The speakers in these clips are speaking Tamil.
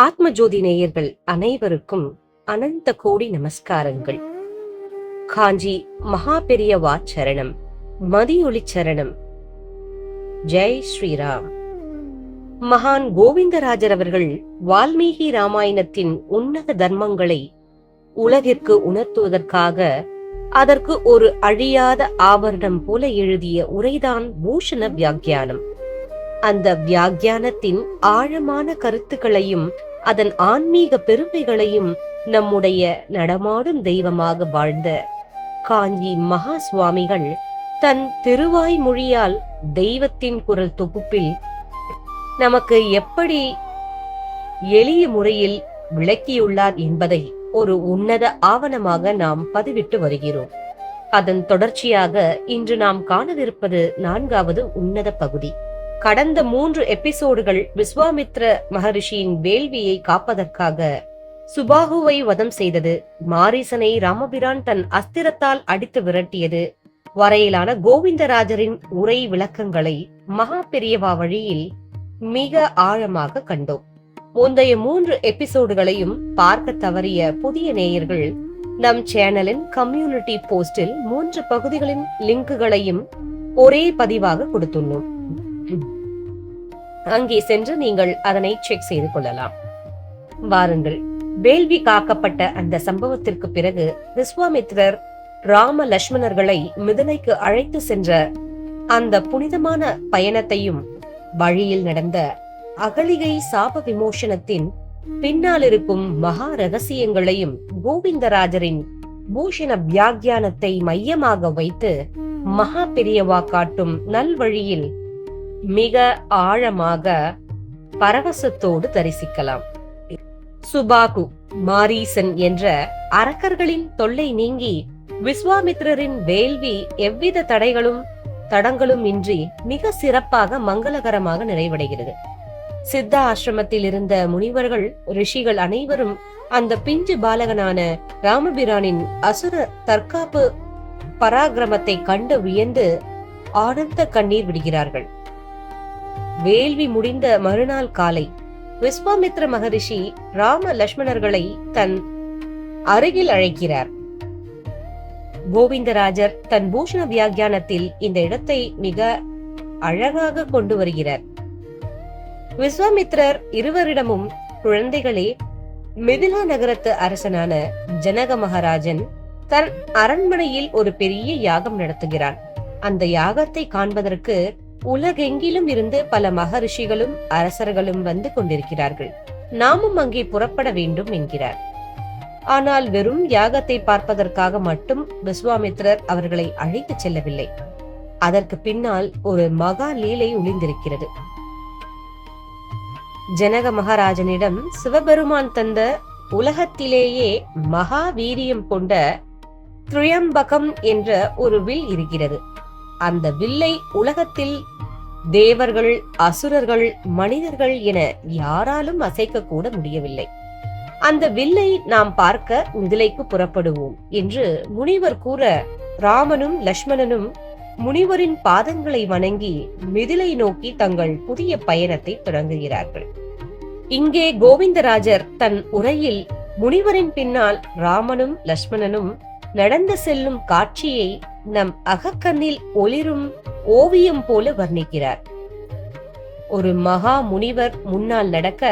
ஆத்மஜோதி நேயர்கள் அனைவருக்கும் அனந்த கோடி நமஸ்காரங்கள். காஞ்சி மகா பெரியவா சரணம், மதியொளி சரணம். ஜெய் ஸ்ரீராம். மகான் கோவிந்தராஜர் அவர்கள் வால்மீகி ராமாயணத்தின் உன்னத தர்மங்களை உலகிற்கு உணர்த்துவதற்காக அதற்கு ஒரு அழியாத ஆபரணம் போல எழுதிய உரைதான் பூஷண வியாக்கியானம். அந்த வியாக்கியானத்தின் ஆழமான கருத்துக்களையும் அதன் ஆன்மீக பெருமைகளையும் நம்முடைய நடமாடும் தெய்வமாக வாழ்ந்த காஞ்சி மகா சுவாமிகள் தன் திருவாய் மொழியால் தெய்வத்தின் குரல் தொகுப்பில் நமக்கு எப்படி எளிய முறையில் விளக்கியுள்ளார் என்பதை ஒரு உன்னத ஆவணமாக நாம் பதிவிட்டு வருகிறோம். அதன் தொடர்ச்சியாக இன்று நாம் காணவிருப்பது 4வது உன்னத பகுதி. கடந்த 3 எபிசோடுகள் விஸ்வாமித்ர மகரிஷியின் வேள்வியை காப்பதற்காக சுபாகுவை வதம் செய்தது, மாரீசனை ராமபிரான் தன் அஸ்திரத்தால் அடித்து விரட்டியது வரையிலான கோவிந்தராஜரின் உரை விளக்கங்களை மகா பெரியவா வழியில் மிக ஆழமாக கண்டோம். முந்தைய 3 எபிசோடுகளையும் பார்க்க தவறிய புதிய நேயர்கள் நம் சேனலின் கம்யூனிட்டி போஸ்டில் 3 பகுதிகளின் லிங்குகளையும் ஒரே பதிவாக கொடுத்துள்ளோம். அங்கே சென்று நீங்கள் அதனை செக் செய்து கொள்ளலாம். வாருங்கள். வேள்வி காக்கப்பட்ட அந்த சம்பவத்திற்கு பிறகு விஸ்வாமித்ரர் ராம லட்சுமணர்களை மிதிலைக்கு அழைத்து சென்ற அந்த புனிதமான பயணத்தையும் வழியில் நடந்த அகலிகை சாப விமோசனத்தின் பின்னால் இருக்கும் மகா ரகசியங்களையும் கோவிந்தராஜரின் பூஷண வியாக்கியானத்தை மையமாக வைத்து மகா பெரியவா காட்டும் நல்வழியில் மிக ஆழமாக பரவசத்தோடு தரிசிக்கலாம். சுபாகு, மாரீசன் என்ற அரக்கர்களின் தொல்லை நீங்கி விஸ்வாமித்ரரின் வேள்வி எவ்வித தடங்களும் இன்றி மிக சிறப்பாக மங்களகரமாக நிறைவடைகிறது. சித்த ஆசிரமத்தில் இருந்த முனிவர்கள், ரிஷிகள் அனைவரும் அந்த பிஞ்சு பாலகனான ராமபிரானின் அசுர தற்காப்பு பராக்கிரமத்தை கண்டு வியந்து ஆனந்த கண்ணீர் விடுகிறார்கள். வேள்வி முடிந்த மறுநாள் காலை விஸ்வாமித்ர மகரிஷி ராம லட்சுமணர்களை தன் அருகில் அழைக்கிறார். கோவிந்தராஜர் தன் பூஷண வியாக்கியானத்தில் இந்த இடத்தை மிக அழகாக கொண்டு வருகிறார். விஸ்வாமித்ரர் இருவரிடமும், குழந்தைகளே, மிதிலா நகரத்து அரசனான ஜனக மகாராஜன் தன் அரண்மனையில் ஒரு பெரிய யாகம் நடத்துகிறான். அந்த யாகத்தை காண்பதற்கு உலகெங்கிலும் இருந்து பல மகரிஷிகளும் அரசர்களும் வந்து கொண்டிருக்கிறார்கள். நாமும் அங்கே புறப்பட வேண்டும் என்கிறார். ஆனால் வெறும் யாகத்தை பார்ப்பதற்காக மட்டும் விஸ்வாமித்ரர் அவர்களை அழைத்து செல்லவில்லை. அதற்கு பின்னால் ஒரு மகா லீலை ஒளிந்திருக்கிறது. ஜனக மகாராஜனிடம் சிவபெருமான் தந்த உலகத்திலேயே மகா வீரியம் கொண்ட திரியம்பகம் என்ற ஒரு வில் இருக்கிறது. அந்த வில்லை உலகத்தில் தேவர்கள், அசுரர்கள், மனிதர்கள் என யாராலும் அசைக்க கூட முடியவில்லை. அந்த வில்லை நாம் பார்க்க மிதிலைக்கு புறப்படுவோம் என்று முனிவர் கூற, ராமனும் லட்சுமணனும் முனிவரின் பாதங்களை வணங்கி மிதிலை நோக்கி தங்கள் புதிய பயணத்தை தொடங்குகிறார்கள். இங்கே கோவிந்தராஜர் தன் உரையில் முனிவரின் பின்னால் ராமனும் லட்சுமணனும் நடந்து செல்லும் காட்சியை நம் அகக்கண்ணில் ஒளிரும் ஓவியம் போல வர்ணிக்கிறார். ஒரு மகா முனிவர் முன்னால் நடக்க,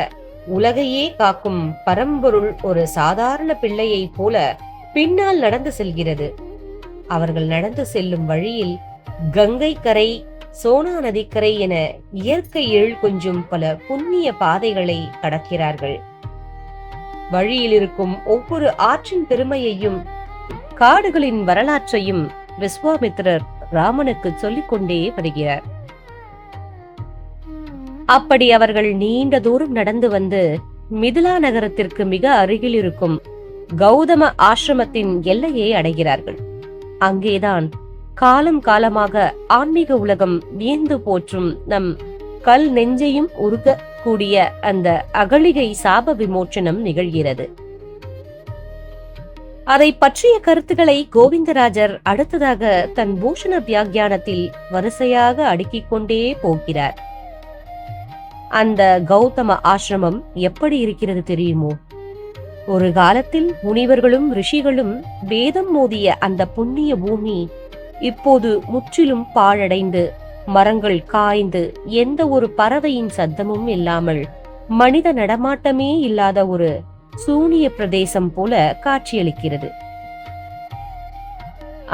உலகையே காக்கும் பரம்பொருள் ஒரு சாதாரண பிள்ளையை போல பின்னால் நடந்து செல்கிறது. அவர்கள் நடந்து செல்லும் வழியில் கங்கை கரை, சோனா நதிக்கரை என இயற்கை எழில் கொஞ்சும் பல புண்ணிய பாதைகளை கடக்கிறார்கள். வழியில் இருக்கும் ஒவ்வொரு ஆற்றின் பெருமையையும் காடுகளின் வரலாற்றையும் விஸ்வாமித்ரர் ராமனுக்கு சொல்லிக் கொண்டே வருகிறார். அப்படி அவர்கள் நீண்ட தூரம் நடந்து வந்து மிதிலா நகரத்திற்கு மிக அருகில் இருக்கும் கௌதம ஆசிரமத்தின் எல்லையை அடைகிறார்கள். அங்கேதான் காலம் காலமாக ஆன்மீக உலகம் வியந்து போற்றும் நம் கல் நெஞ்சையும் உருகக்கூடிய அந்த அகலிகை சாப விமோச்சனம் நிகழ்கிறது. அதை பற்றிய கருத்துக்களை கோவிந்தராஜர் அடுத்ததாக தன் பூஷண வியாக்கியானத்தில் வரிசையாக அடுக்கிக் கொண்டே போகிறார். அந்த கௌதம ஆசிரமம் எப்படி இருக்கிறது தெரியுமோ? ஒரு காலத்தில் முனிவர்களும் ரிஷிகளும் வேதம் மோதிய அந்த புண்ணிய பூமி இப்போது முற்றிலும் பாழடைந்து, மரங்கள் காய்ந்து, எந்த ஒரு பறவையின் சத்தமும் இல்லாமல், மனித நடமாட்டமே இல்லாத ஒரு சூனிய பிரதேசம் போல காட்சியளிக்கிறது.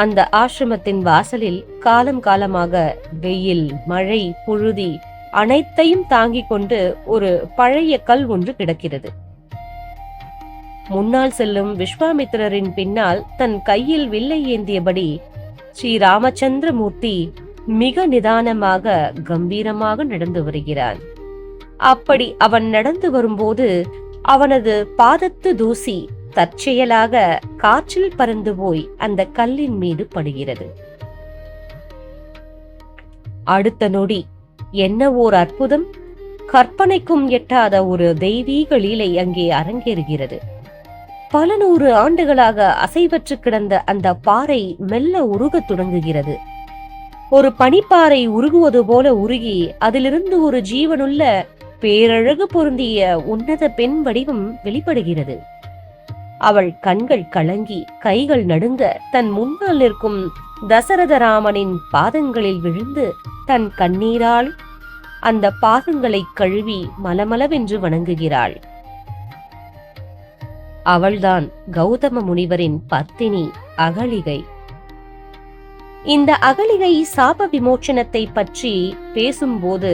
அந்த ஆசிரமத்தின் வாசலில் காலம் காலமாக வெயில், மழை, புழுதி அனைத்தையும் தாங்கிக் கொண்டு ஒரு பழைய கல் ஒன்று கிடக்கிறது. முன்னால் செல்லும் விஸ்வாமித்திரரின் பின்னால் தன் கையில் வில்லை ஏந்தியபடி ஸ்ரீ ராமச்சந்திரமூர்த்தி மிக நிதானமாக, கம்பீரமாக நடந்து வருகிறான். அப்படி அவன் நடந்து வரும்போது அவனது பாதத்து தூசி தற்செயலாக காற்றில் பறந்து போய் அந்த கல்லின் மீது படுகிறது. அடுத்த நொடி என்ன ஓர் அற்புதம்! கற்பனைக்கும் எட்டாத ஒரு தெய்வீக லீலை அங்கே அரங்கேறுகிறது. பல 100 ஆண்டுகளாக அசைவற்று கிடந்த அந்த பாறை மெல்ல உருகத் தொடங்குகிறது. ஒரு பனிப்பாறை உருகுவது போல உருகி அதிலிருந்து ஒரு ஜீவனுள்ள பேரழகு பொருந்திய உன்னத பெண் வடிவம் வெளிப்படுகிறது. அவள் கண்கள் கலங்கி, கைகள் நடுங்க, தன் முன்னால் நிற்கும் தசரத ராமனின் பாதங்களில் விழுந்து தன் கண்ணீரால் அந்த பாதங்களை கழுவி மலமளவென்று வணங்குகிறாள். அவள்தான் கௌதம முனிவரின் பத்தினி அகலிகை. இந்த அகலிகை சாப விமோச்சனத்தை பற்றி பேசும்போது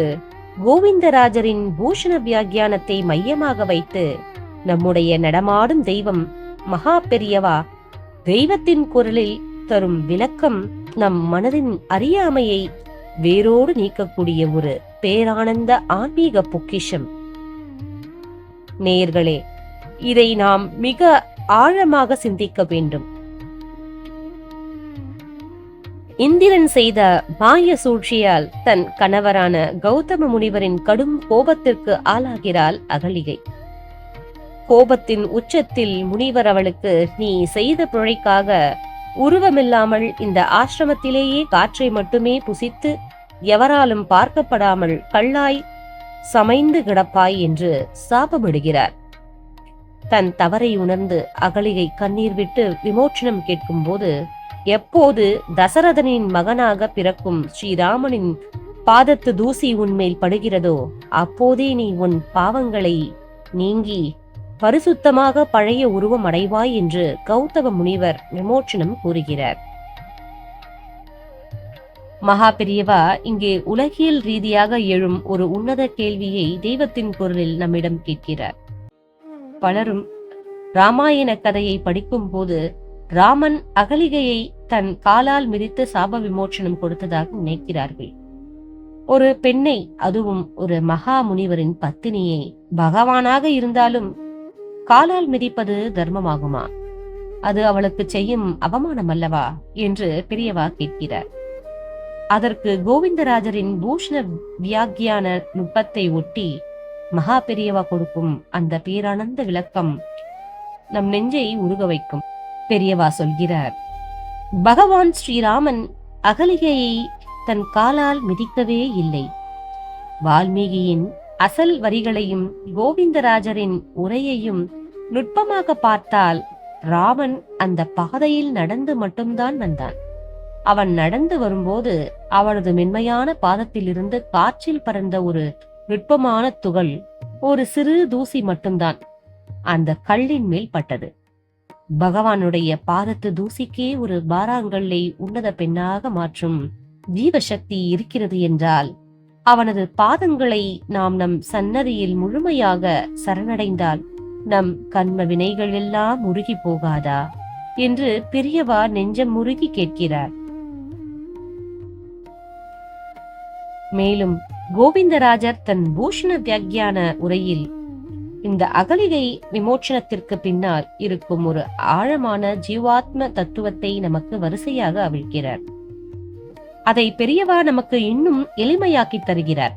கோவிந்தராஜரின் பூஷண வியாக்கியானத்தை மையமாக வைத்து நம்முடைய நடமாடும் தெய்வம் மகா பெரியவா தெய்வத்தின் குரலில் தரும் விளக்கம் நம் மனதின் அறியாமையை வேரோடு நீக்கக்கூடிய ஒரு பேரானந்த ஆன்மீக பொக்கிஷம். நேயர்களே, இதை நாம் மிக ஆழமாக சிந்திக்க வேண்டும். இந்திரன் செய்த மாய சூழ்ச்சியால் தன் கணவரான கௌதம முனிவரின் கடும் கோபத்திற்கு ஆளாகிறாள் அகலிகை. கோபத்தின் உச்சத்தில் முனிவர் அவளுக்கு, நீ செய்த பிழைக்காக உருவமில்லாமல் இந்த ஆசிரமத்திலேயே காற்றை மட்டுமே புசித்து எவராலும் பார்க்கப்படாமல் கல்லாய் சமைந்து கிடப்பாய் என்று சாபமிடுகிறார். தன் தவறை உணர்ந்து அகலிகை கண்ணீர் விட்டு விமோச்சனம் கேட்கும் போது, எப்போது தசரதனின் மகனாக பிறக்கும் ஸ்ரீராமனின் பாதத்து தூசி உன்மேல் படுகிறதோ அப்போதே நீ உன் பாவங்களை நீங்கி பரிசுத்தமாக பழைய உருவம் அடைவாய் என்று கௌதம முனிவர் விமோச்சனம் கூறுகிறார். மகா பெரியவா இங்கே உலகியல் ரீதியாக எழும் ஒரு உன்னத கேள்வியை தெய்வத்தின் குரலில் நம்மிடம் கேட்கிறார். பலரும் ராமாயண கதையை படிக்கும் போது ராமன் அகலிகையை தன் காலால் மிதித்து சாப விமோச்சனம் கொடுத்ததாக நினைக்கிறார்கள். ஒரு பெண்ணை, அதுவும் ஒரு மகா முனிவரின் பத்தினியை, பகவானாக இருந்தாலும் காலால் மிதிப்பது தர்மமாகுமா? அது அவளுக்கு செய்யும் அவமானம் அல்லவா என்று பெரியவா கேட்கிறார். அதற்கு கோவிந்தராஜரின் பூஷண வியாக்கியான நுட்பத்தை ஒட்டி மகா பெரியவா கொடுக்கும் அந்த பேரானந்த விளக்கம் நம் நெஞ்சை உருக வைக்கும். பெரியவா சொல்கிறார், பகவான் ஸ்ரீராமன் அகலிகையை தன் காலால் மிதிக்கவே இல்லை. வால்மீகியின் அசல் வரிகளையும் கோவிந்தராஜரின் உரையையும் நுட்பமாக பார்த்தால் ராமன் அந்த பாதையில் நடந்து மட்டும்தான் வந்தான். அவன் நடந்து வரும்போது அவனது மென்மையான பாதத்திலிருந்து காற்றில் பறந்த ஒரு நுட்பமான துகள், ஒரு சிறு தூசி மட்டும்தான் அந்த கல்லின் மேல் பட்டது. பகவானுடைய பாதத்து தூசிக்கே ஒரு பாராங்கல்லை உன்னத பெண்ணாக மாற்றும் ஜீவசக்தி இருக்கிறது என்றால், அவனது பாதங்களை நாம் நம் சன்னதியில் முழுமையாக சரணடைந்தால் நம் கண்ம வினைகள் எல்லாம் உருகி போகாதா என்று பெரியவா நெஞ்சம் முருகி கேட்கிறார். மேலும் கோவிந்தராஜர் தன் பூஷண வியாக்கியான உரையில் இந்த அகலிகை விமோச்சனத்திற்கு பின்னால் இருக்கும் ஒரு ஆழமான ஜீவாத்ம தத்துவத்தை நமக்கு வரிசையாக அவிழ்க்கிறார். அதை பெரியவா நமக்கு இன்னும் எளிமையாக்கி தருகிறார்.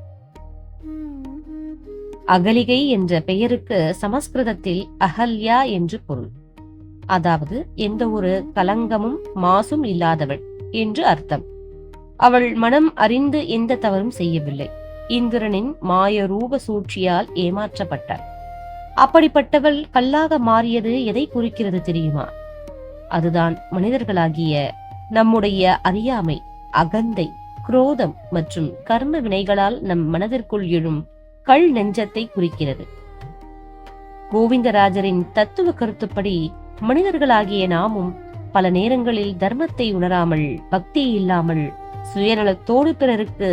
அகலிகை என்ற பெயருக்கு சமஸ்கிருதத்தில் அகல்யா என்று பொருள். அதாவது எந்த ஒரு கலங்கமும் மாசும் இல்லாதவள் என்று அர்த்தம். அவள் மனம் அறிந்து எந்த தவறும் செய்யவில்லை. இந்திரனின் மாய ரூப சூழ்ச்சியால் ஏமாற்றப்பட்டாள். அப்படிப்பட்டவள் கல்லாக மாறியது எதை குறிக்கிறது தெரியுமா? அதுதான் மனிதர்களாகிய நம்முடைய அறியாமை, அகந்தை, குரோதம் மற்றும் கர்ம வினைகளால் நம் மனதிற்குள் எழும் கல் நெஞ்சத்தை குறிக்கிறது. கோவிந்தராஜரின் தத்துவ கருத்துப்படி மனிதர்களாகிய நாமும் பல நேரங்களில் தர்மத்தை உணராமல், பக்தி இல்லாமல், சுயநலத்தோடு பிறருக்கு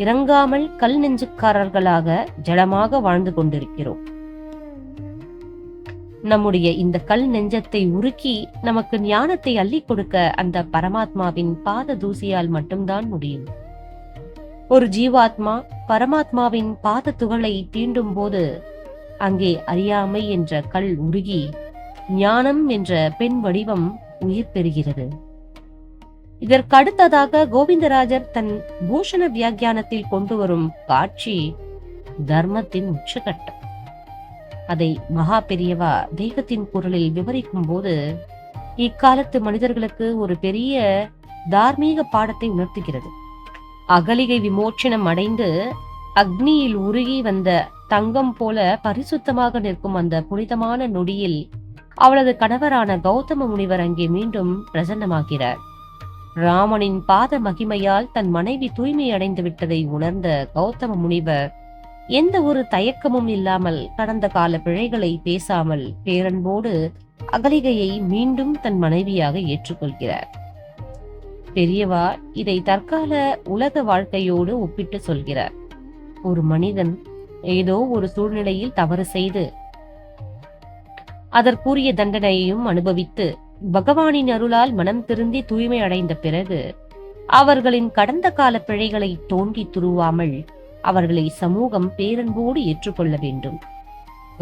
இறங்காமல் கல் நெஞ்சுக்காரர்களாக ஜடமாக வாழ்ந்து கொண்டிருக்கிறோம். நம்முடைய இந்த கல் நெஞ்சத்தை உருக்கி நமக்கு ஞானத்தை அள்ளி கொடுக்க அந்த பரமாத்மாவின் பாத தூசியால் மட்டும்தான் முடியும். ஒரு ஜீவாத்மா பரமாத்மாவின் பாத துகளை தீண்டும் போது அங்கே அறியாமை என்ற கல் உருகி ஞானம் என்ற பெண் வடிவம் உயிர் பெறுகிறது. இதற்கடுத்ததாக கோவிந்தராஜர் தன் பூஷண வியாக்கியானத்தில் கொண்டு வரும் காட்சி தர்மத்தின் உச்சகட்டம். அதை மகா பெரியவா தெய்வத்தின் குரலில் விவரிக்கும் போது இக்காலத்து மனிதர்களுக்கு ஒரு பெரிய தார்மீக பாடத்தை உணர்த்துகிறது. அகலிகை விமோச்சனம் அடைந்து அக்னியில் உருகி வந்த தங்கம் போல பரிசுத்தமாக நிற்கும் அந்த புனிதமான நொடியில் அவளது கணவரான கௌதம முனிவர் அங்கே மீண்டும் பிரசன்னமாகிறார். ராமனின் பாத மகிமையால் தன் மனைவி தூய்மை அடைந்து விட்டதை உணர்ந்த கௌதம முனிவர் எந்த ஒரு தயக்கமும் இல்லாமல் கடந்த கால பிழைகளை பேசாமல் பேரன்போடு அகலிகையை மீண்டும் தன் மனைவியாக ஏற்றுக்கொள்கிறார். பெரியவா இதை தற்கால உலக வாழ்க்கையோடு ஒப்பிட்டு சொல்கிறார். ஒரு மனிதன் ஏதோ ஒரு சூழ்நிலையில் தவறு செய்து அதற்குரிய தண்டனையையும் அனுபவித்து பகவானின் அருளால் மனம் திருந்தி தூய்மை அடைந்த பிறகு அவர்களின் கடந்த கால பிழைகளை தோண்டி துருவாமல் அவர்களை சமூகம் பேரன்போடு ஏற்றுக்கொள்ள வேண்டும்.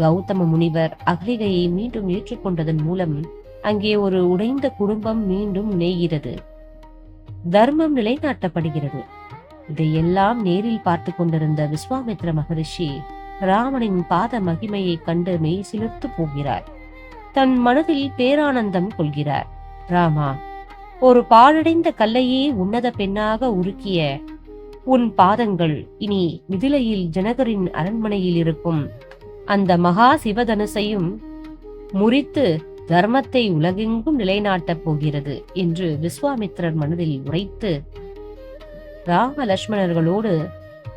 கௌதம முனிவர் அகலிகையை மீண்டும் ஏற்றுக்கொண்டதன் மூலம் அங்கே ஒரு உடைந்த குடும்பம் மீண்டும் இணைகிறது. தர்மம் நிலைநாட்டப்படுகிறது. இதையெல்லாம் நேரில் பார்த்து கொண்டிருந்த விஸ்வாமித்ர மகரிஷி ராமனின் பாத மகிமையை கண்டு மெய் சிலிர்த்து போகிறார். தன் மனதில் பேரானந்தம் கொள்கிறார். ராமா, ஒரு பாழடைந்த கல்லையே உன்னத பெண்ணாக உருக்கிய உன் பாதங்கள் இனி மிதிலையில் ஜனகரின் அரண்மனையில் இருக்கும் அந்த மகா சிவதனுசையும் முறித்து தர்மத்தை உலகெங்கும் நிலைநாட்டப் போகிறது என்று விஸ்வாமித்திரர் மனதில் உரைத்து ராம லட்சுமணர்களோடு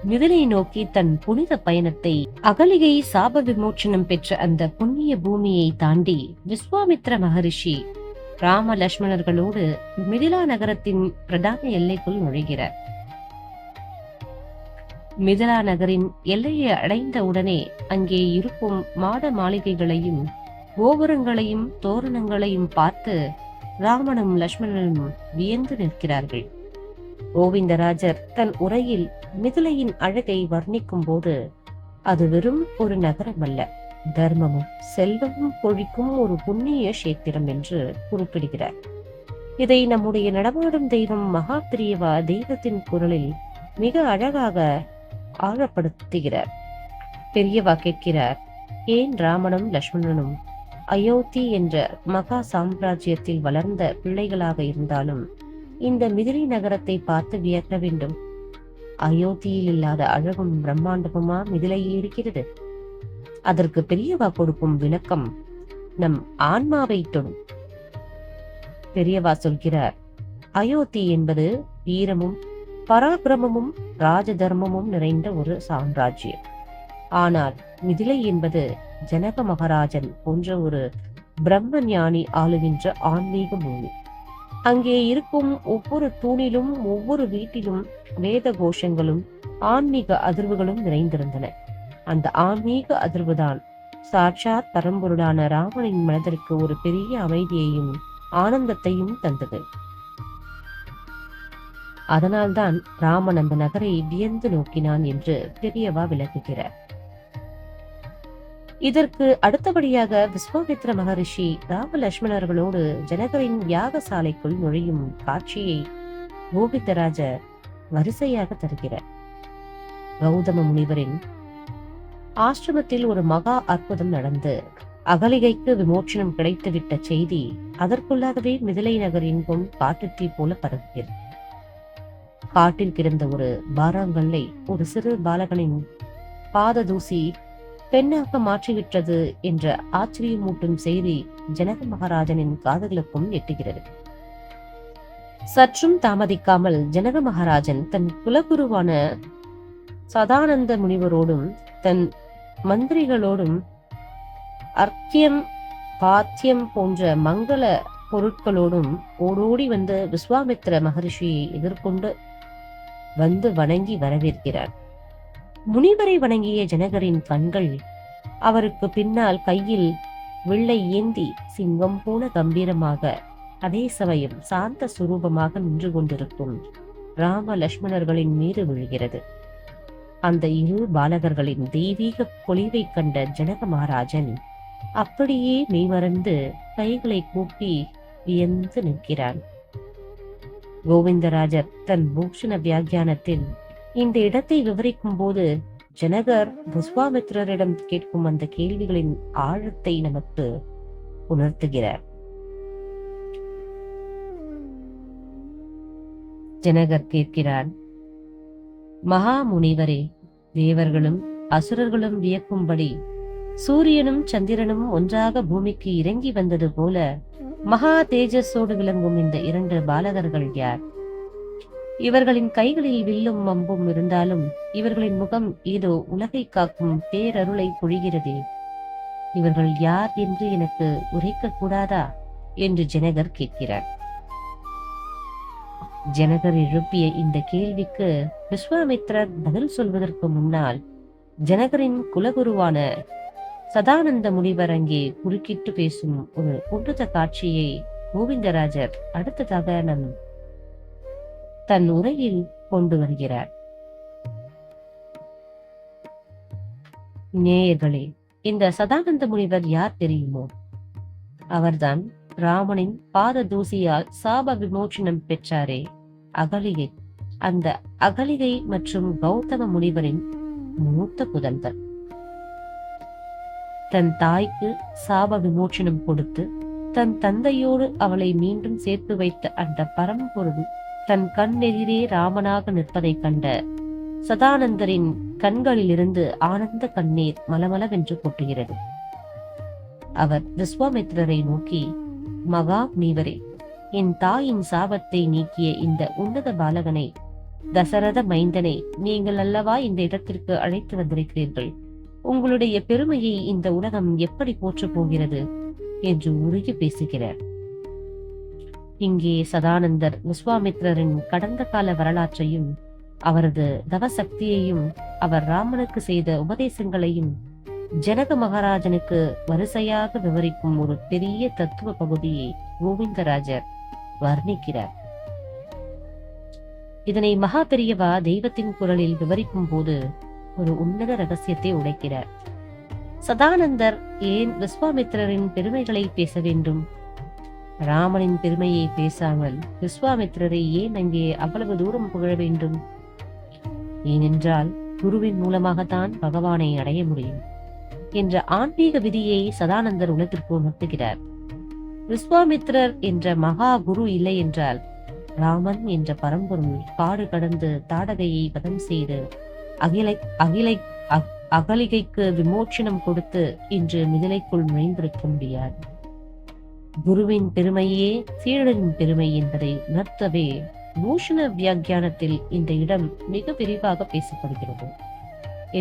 மிதிலை நோக்கி தன் புனித பயணத்தை அகலிகை சாப விமோச்சனம் பெற்ற அந்த புண்ணிய பூமியை தாண்டி விஸ்வாமித்ர மகரிஷி ராம லட்சுமணர்களோடு மிதிலா நகரத்தின் பிரதான எல்லைக்குள் நுழைகிறார். மிதிலா நகரின் எல்லையை அடைந்த உடனே அங்கே இருக்கும் மாட மாளிகைகளையும் கோபுரங்களையும் தோரணங்களையும் பார்த்து ராமனும் லட்சுமணனும் வியந்து நிற்கிறார்கள். கோவிந்தராஜர் தன் உரையில் மிதிலையின் அழகை வர்ணிக்கும் போது அது வெறும் ஒரு நகரம் அல்ல, தர்மமும் செல்வமும் பொழிக்கும் ஒரு புண்ணிய கஷேத்திரம் என்று குறிப்பிடுகிறார். இதை நம்முடைய நடமாடும் தெய்வம் மகா பிரியவா தெய்வத்தின் குரலில் மிக அழகாக ஆழப்படுத்துகிறார். பெரியவா கேட்கிறார், ஏன் ராமனும் லட்சுமணனும் அயோத்தி என்ற மகா சாம்ராஜ்யத்தில் வளர்ந்த பிள்ளைகளாக இருந்தாலும் இந்த மிதிலை நகரத்தை பார்த்து வியக்க வேண்டும்? அயோத்தியில் இல்லாத அழகும் பிரம்மாண்டமுமா மிதிலையில் இருக்கிறது? அதற்கு பெரியவா கொடுக்கும் விளக்கம் நம் ஆன்மாவை தொடும். பெரியவா சொல்கிறார், அயோத்தி என்பது வீரமும் பராக்கிரமமும் ராஜ தர்மமும் நிறைந்த ஒரு சாம்ராஜ்யம். ஆனால் மிதிலை என்பது ஜனக மகாராஜன் போன்ற ஒரு பிரம்ம ஞானி ஆளுகின்ற ஆன்மீக பூமி. அங்கே இருக்கும் ஒவ்வொரு தூணிலும் ஒவ்வொரு வீட்டிலும் வேத கோஷங்களும் ஆன்மீக அதிர்வுகளும் நிறைந்திருந்தன. அந்த ஆன்மீக அதிர்வுதான் சாட்சாத் பரம்பொருளான ராமனின் மனதிற்கு ஒரு பெரிய அமைதியையும் ஆனந்தத்தையும் தந்தது. அதனால்தான் ராமன் அந்த நகரை வியந்து நோக்கினான் என்று பெரியவா விளக்குகிறார். இதற்கு அடுத்தபடியாக விஸ்வாமித்ர மகரிஷி ராம லட்சுமணர்களோடு ஜனகரின் யாகசாலைக்குள் நுழையும் காட்சியை கோவிந்தராஜர் வரிசையாக தருகிறார். கௌதம முனிவரின் ஆசிரமத்தில் ஒரு மகா அற்புதம் நடந்து அகலிகைக்கு விமோச்சனம் கிடைத்துவிட்ட செய்தி அதற்குள்ளாகவே மிதிலை நகரின் காட்டுத்தீ போல பரவுகிறது. காட்டில் கிடந்த ஒரு பாறாங்கல்லை ஒரு சிறு பாலகனின் பாத தூசி பெண்ணாக மாற்றிவிட்டது என்ற ஆச்சரியமூட்டும் செய்தி ஜனக மகாராஜனின் காதுகளுக்கும் எட்டுகிறது. சற்றும் தாமதிக்காமல் ஜனக மகாராஜன் தன் குலகுருவான சதானந்த முனிவரோடும் தன் மந்திரிகளோடும் அர்க்கியம் பாத்தியம் போன்ற மங்கள பொருட்களோடும் ஓடோடி வந்து விஸ்வாமித்திர மகரிஷியை எதிர்கொண்டு வந்து வணங்கி வரவேற்கிறார். முனிவரை வணங்கிய ஜனகரின் கண்கள் அவருக்கு பின்னால் கையில் வில்லை ஏந்தி சிங்கம் போல கம்பீரமாக, அதே சமயம் சாந்த சுரூபமாக நின்று கொண்டிருக்கும் ராம லட்சுமணர்களின் மீது விழுகிறது. அந்த இரு பாலகர்களின் தெய்வீக பொலிவை கண்ட ஜனக மகாராஜன் அப்படியே மெய்மறந்து கைகளை கூப்பி வியந்து நிற்கிறான். கோவிந்தராஜர் தன் பூஷண வியாக்கியானத்தில் இந்த இடத்தை விவரிக்கும் போது ஜனகர் விஸ்வாமித்திரரிடம் கேட்கும் அந்த கேள்விகளின் ஆழத்தை நமக்கு உணர்த்துகிறார். ஜனகர் கேட்கிறார், மகா முனிவரே, தேவர்களும் அசுரர்களும் வியக்கும்படி சூரியனும் சந்திரனும் ஒன்றாக பூமிக்கு இறங்கி வந்தது போல மகா தேஜஸோடு விளங்கும் இந்த இரண்டு பாலகர்கள் யார்? இவர்களின் கைகளில் வில்லும் அம்பும் இருந்தாலும் இவர்களின் முகம் ஏதோ உலகை காக்கும் பேரருளை பொழிகிறதே. இவர்கள் யார் என்று எனக்கு உரைக்க கூடாதா என்று ஜனகர் கேட்கிறார். ஜனகர் எழுப்பிய இந்த கேள்விக்கு விஸ்வாமித்திரர் பதில் சொல்வதற்கு முன்னால் ஜனகரின் குலகுருவான சதானந்த முனிவர் அங்கே குறுக்கிட்டு பேசும் ஒரு உன்னத காட்சியை கோவிந்தராஜர் அடுத்ததாக தன் உரையில் கொண்டு வருகிறார். நேயர்களே, இந்த சதானந்த முனிவர் யார் தெரியுமோ? அவர்தான் ராமனின் பாத தூசியால் சாப விமோச்சனம் பெற்றாரே, அகலிகை. அந்த அகலிகை மற்றும் கௌதம முனிவரின் மூத்த புதல்வர். தன் தாய்க்கு சாப விமோச்சனம் கொடுத்து தன் தந்தையோடு அவளை மீண்டும் சேர்த்து வைத்த அந்த பரம்பொருள் தன் கண்ணெதிரே ராமனாக நிற்பதை கண்ட சதானந்தரின் கண்களிலிருந்து ஆனந்த கண்ணீர் மலமளவென்று கொட்டுகிறது. அவர் விஸ்வாமித்திரரை நோக்கி, மகா முனிவரே, என் தாயின் சாபத்தை நீக்கிய இந்த உன்னத பாலகனை, தசரத மைந்தனை நீங்கள் அல்லவா இந்த இடத்திற்கு அழைத்து வந்திருக்கிறீர்கள். உங்களுடைய பெருமையை இந்த உலகம் எப்படி போற்றப் போகிறது என்று உருகி பேசுகிறார். இங்கே சதானந்தர் விஸ்வாமித்திரரின் கடந்த கால வரலாற்றையும் அவரது தவசக்தியையும் அவர் ராமனுக்கு செய்த உபதேசங்களையும் ஜனக மகாராஜனுக்கு வரிசையாக விவரிக்கும் ஒரு பெரிய தத்துவ பகுதியை கோவிந்தராஜர் வர்ணிக்கிறார். இதனை மகா பெரியவா தெய்வத்தின் குரலில் விவரிக்கும் போது ஒரு உன்னத ரகசியத்தை உடைக்கிறார். சதானந்தர் ஏன் விஸ்வாமித்திரரின் பெருமைகளை பேச வேண்டும்? ராமனின் பெருமையை பேசாமல் விஸ்வாமித்திரரை ஏன் அங்கே அவ்வளவு தூரம் புகழ வேண்டும்? ஏனென்றால் குருவின் மூலமாகத்தான் பகவானை அடைய முடியும் என்ற ஆன்மீக விதியை சதானந்தர் உலகிற்கு உணர்த்துகிறார். விஸ்வாமித்திரர் என்ற மகா குரு இல்லை என்றால் ராமன் என்ற பரம்பொருள் காடு கடந்து தாடகையை வதம் செய்து அகலிகைக்கு விமோச்சனம் கொடுத்து இன்று மிதிலைக்குள் நுழைந்திருக்க முடியாது. குருவின் பெருமையே சீடரின் பெருமை என்பதை உணர்த்தவே பூஷண வியாக்கியானத்தில் இந்த இடம் மிக விரிவாக பேசப்படுகிறது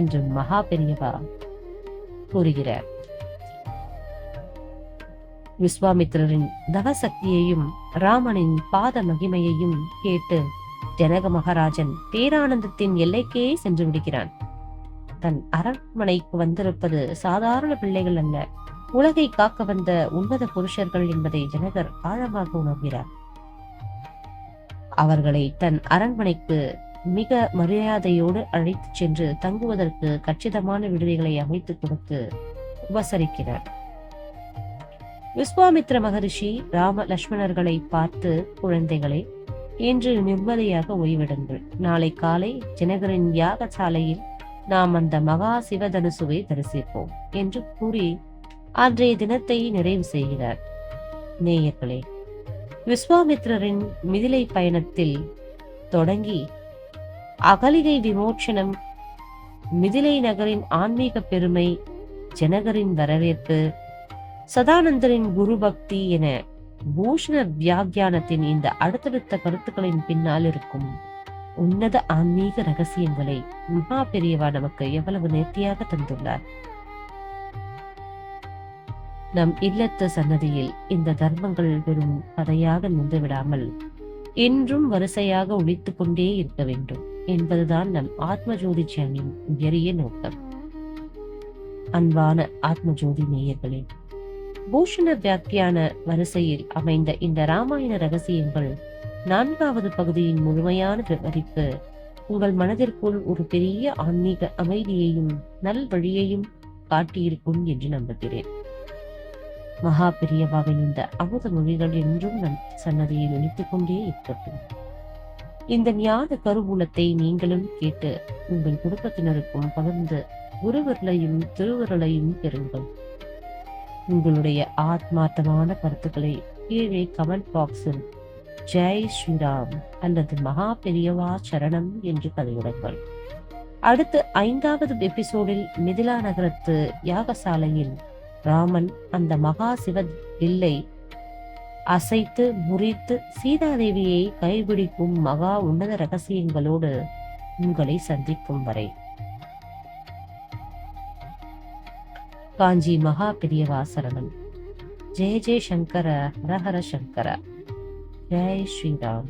என்று மகா பெரியவா கூறுகிறார். விஸ்வாமித்திரரின் தவசக்தியையும் ராமனின் பாத மகிமையையும் கேட்டு ஜனக மகாராஜன் பேரானந்தத்தின் எல்லைக்கே சென்று விடுகிறான். தன் அரண்மனைக்கு வந்திருப்பது சாதாரண பிள்ளைகள் அல்ல, உலகை காக்க வந்த உன்னத புருஷர்கள் என்பதை ஜனகர் ஆழமாக உணர்கிறார். அவர்களை தன் அரண்மனைக்கு மிக மரியாதையோடு அழைத்துச் சென்று தங்குவதற்கு கச்சிதமான விடுதிகளை அமைத்துக் கொடுத்து உபசரிக்கிறார். விஸ்வாமித்ர மகரிஷி ராம லட்சுமணர்களை பார்த்து, குழந்தைகளை, இன்று நிம்மதியாக ஓய்விடுங்கள். நாளை காலை ஜனகரின் யாகசாலையில் நாம் அந்த மகா சிவதனுசுவை தரிசிப்போம் என்று கூறி அன்றைய தினத்தை நிறைவு செய்கிறார். நேயர்களே, விஸ்வாமித்திரரின் மிதிலை பயணத்தில் தொடங்கி அகலிகை விமோச்சனம், மிதிலை நகரின் ஆன்மீக பெருமை, ஜனகரின் வரவேற்பு, சதானந்தரின் குரு பக்தி என பூஷண வியாக்கியானத்தின் இந்த அடுத்தடுத்த கருத்துக்களின் பின்னால் இருக்கும் உன்னத ஆன்மீக ரகசியங்களை மகா பெரியவா நமக்கு எவ்வளவு நேர்த்தியாக தந்துள்ளார். நம் இல்லத்து சன்னதியில் இந்த தர்மங்கள் வெறும் கதையாக நின்று விடாமல் இன்றும் வரிசையாக ஒழித்துக் கொண்டே இருக்க வேண்டும் என்பதுதான் நம் ஆத்மஜோதி சேனலின் உயரிய நோக்கம். அன்பான ஆத்மஜோதி நேயர்களே, பூஷண வியாக்கியான வரிசையில் அமைந்த இந்த ராமாயண ரகசியங்கள் 4வது பகுதியின் முழுமையான விவரிப்பு உங்கள் மனதிற்குள் ஒரு பெரிய ஆன்மீக அமைதியையும் நல் வழியையும் காட்டியிருக்கும் என்று நம்புகிறேன். மகா பெரியவாவின் இந்த அமுத மொழிகள் என்றும் நம் சன்னதியில் ஒலித்துக் கொண்டே இருக்கட்டும். இந்த ஞான கருவூலத்தை நீங்களும் கேட்டு உங்கள் குடும்பத்தினருக்கும் பகிர்ந்து குருவர்களையும் திருவருளையும் பெறுங்கள். உங்களுடைய ஆத்மார்த்தமான கருத்துக்களை கீழே கமெண்ட் பாக்ஸில் ஜெய் ஸ்ரீராம் அல்லது மகா பெரியவா சரணம் என்று பதிவிடுங்கள். அடுத்து 5வது எபிசோடில் மிதிலா நகரத்து யாகசாலையில் ராமன் அந்த மகா சிவ வில்லை அசைத்து முறித்து சீதாதேவியை கைபிடிக்கும் மகா உன்னத ரகசியங்களோடு உங்களை சந்திக்கும் வரை காஞ்சி மகா பெரியவா சரணம். ஜெய ஜெய சங்கர, ஹர ஹர சங்கர. ஜெய் ஸ்ரீராம்.